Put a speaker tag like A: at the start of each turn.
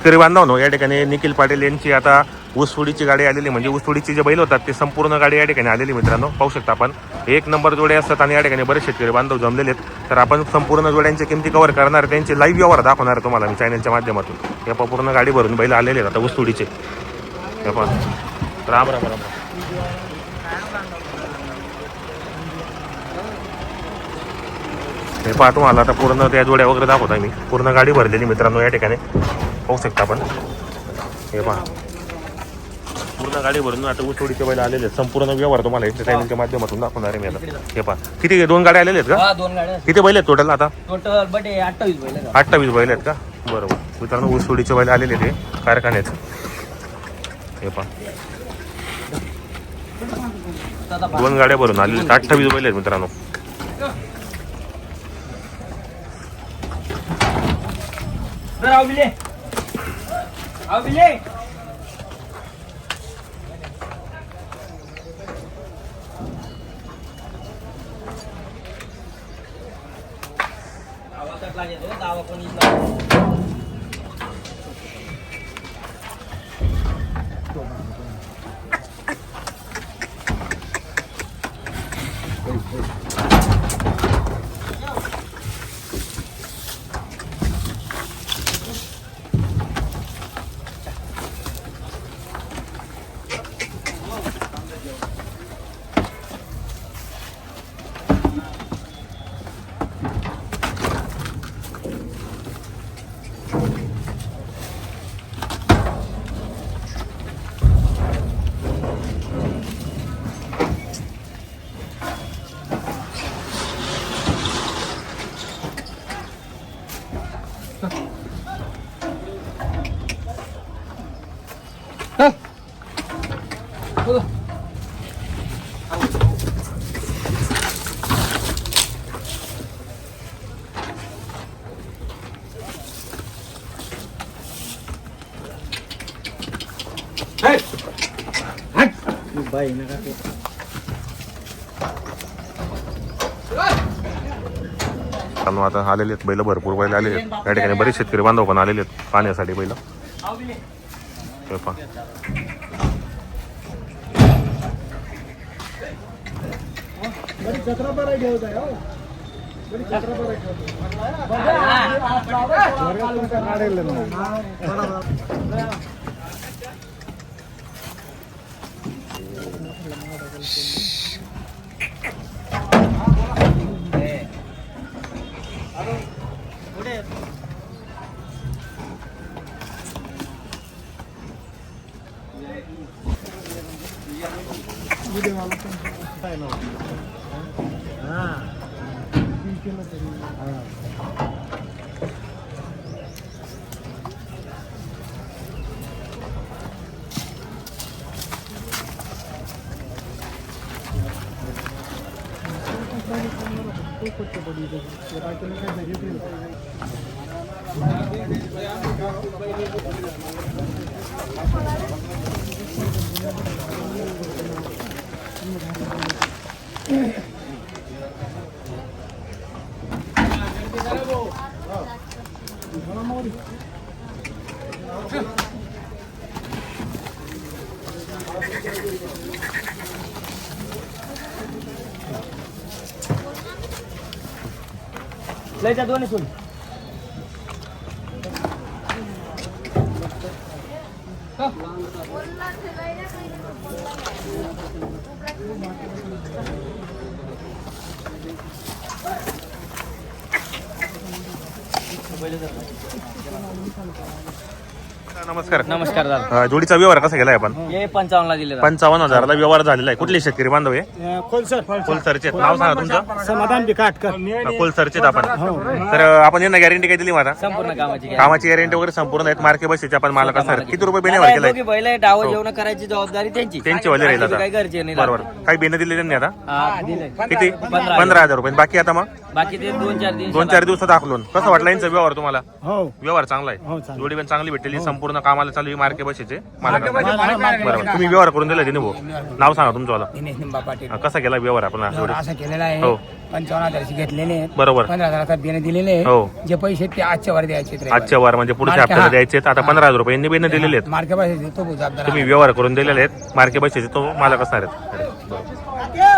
A: शेतकरी बांधवांनो, या ठिकाणी निखिल पाटील यांची आता ऊसतोडीची गाडी आलेली, म्हणजे ऊसतोडीची जे बैल होतात ते संपूर्ण गाडी या ठिकाणी आलेली. मित्रांनो पाहू शकता आपण, एक नंबर जोडे असतात आणि या ठिकाणी बरेच शेतकरी बांधव जमलेले आहेत. तर आपण संपूर्ण जोड्यांच्या किमती कव्हर करणार, त्यांचे लाईव्ह व्यवहार दाखवणार तुम्हाला मी चॅनलच्या माध्यमातून. या पूर्ण गाडी भरून बैल आलेले आहेत आता ऊसतोडीचे. राम राम राम. हे पहा तुम्हाला आता पूर्ण त्या जोड्या वगैरे दाखवत आहे मी. पूर्ण गाडी भरलेली मित्रांनो, या ठिकाणी पाहू शकता आपण. हे पहा पूर्ण गाडी भरून आता ऊसतोडीचे बैल आलेले आहेत. संपूर्ण व्यवहार तुम्हाला इथे चॅनलच्या माध्यमातून दाखवणार आहे मी आता. हे पहा किती, 2 गाड्या आलेल्या आहेत का?
B: 2 गाड्या.
A: किती बैल आहेत टोटल आता?
B: टोटल बटे 28 बैल.
A: 28 बैल आहेत का? बरोबर मित्रांनो, ऊसतोडीचे बैल आलेले ते कारखान्यात. हे पहा 2 गाड्या भरून आलेले आहेत. 28 बैल आहेत मित्रांनो. आता आलेले आहेत बैल, भरपूर बैल आलेले आहेत या ठिकाणी. बरेच शेतकरी बांधव पण आलेले आहेत पाहण्यासाठी बैल.
B: लयच्या दोन्ही सोड.
A: नमस्कार.
B: नमस्कार दादा.
A: जोडीचा व्यवहार कसा केलाय आपण?
B: हे 55 ला दिले.
A: 55,000ला व्यवहार झालेला आहे. कुठले शेतकरी बांधव आहे? कोलसरचे. नाव सांगा तुमचं.
C: समाधान बिकाटकर.
A: कोलसरचे आपण. तर आपण यांना गॅरंटी काय दिली माझा?
B: संपूर्ण
A: कामाची गॅरंटी वगैरे संपूर्ण आहेत. मार्के बसचे आपण मालक असणार. किती रुपये बेनेवर केलाय?
B: बैल डाव जेवण करायची जबाबदारी त्यांची
A: वाले राहील आता.
B: काही गरजे नाही.
A: बरोबर. काही बेने दिले त्यांनी आता?
B: दिले.
A: किती? 15,000 रुपये. बाकी आता मग
B: बाकी ते 2-4 दिवस.
A: 2-4 दिवसात दाखवून. कसं वाटलं यांचा व्यवहार तुम्हाला?
C: हो
A: व्यवहार चांगला
C: हो,
A: आहे.
C: चांगला.
A: जोडी पण चांगली भेटलेली संपूर्ण संपूर्ण कामाला चालू आहे मार्के बसेचे मालक बरोबर. तुम्ही व्यवहार करून दिला तिने भाऊ. नाव सांगा तुमचं वाला.
C: दिनेश निंबा पाटील.
A: कसा केला व्यवहार आपण
C: व्यवहार असा केलेला
A: हो.
C: आहे 55,000 घेतलेले आहेत.
A: बरोबर.
C: 15,000 बियाणे दिलेले आहेत.
A: हो.
C: जे पैसे ते आजच्या वर द्यायचे आहेत.
A: आजच्या वार म्हणजे पुढच्या हप्त्याला द्यायचे आहेत. आता 15,000 रुपये यांनी बियाणे दिलेले आहेत.
C: मार्के पैसे देतो जबाबदार
A: तुम्ही व्यवहार करून दिलेले आहेत मार्के बसेचे तो मालक असणार आहेत. बरोबर.